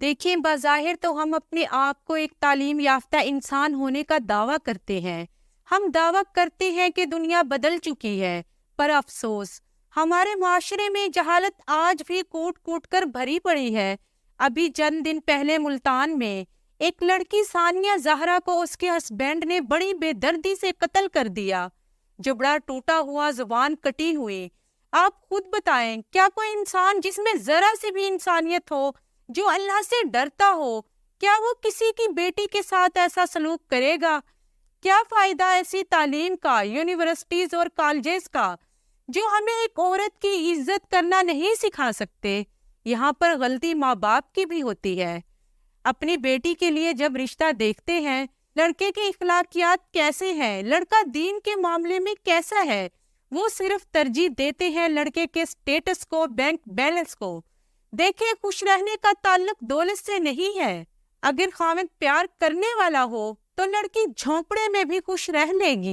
دیکھیں، بظاہر تو ہم اپنے آپ کو ایک تعلیم یافتہ انسان ہونے کا دعویٰ کرتے ہیں۔ ہم دعویٰ کرتے ہیں کہ دنیا بدل چکی ہے، پر افسوس ہمارے معاشرے میں جہالت آج بھی کوٹ کوٹ کر بھری پڑی ہے۔ ابھی چند دن پہلے ملتان میں ایک لڑکی ثانیہ زہرا کو اس کے ہسبینڈ نے بڑی بے دردی سے قتل کر دیا۔ جبڑا ٹوٹا ہوا، زبان کٹی ہوئی۔ آپ خود بتائیں، کیا کوئی انسان جس میں ذرا سی بھی انسانیت ہو، جو اللہ سے ڈرتا ہو، کیا وہ کسی کی بیٹی کے ساتھ ایسا سلوک کرے گا؟ کیا فائدہ ایسی تعلیم کا، یونیورسٹیز اور کالجز کا، جو ہمیں ایک عورت کی عزت کرنا نہیں سکھا سکتے؟ یہاں پر غلطی ماں باپ کی بھی ہوتی ہے۔ اپنی بیٹی کے لیے جب رشتہ دیکھتے ہیں، لڑکے کے اخلاقیات کیسے ہیں، لڑکا دین کے معاملے میں کیسا ہے، وہ صرف ترجیح دیتے ہیں لڑکے کے سٹیٹس کو، بینک بیلنس کو۔ دیکھیں، خوش رہنے کا تعلق دولت سے نہیں ہے۔ اگر خاوند پیار کرنے والا ہو تو لڑکی جھونپڑے میں بھی خوش رہ لے گی۔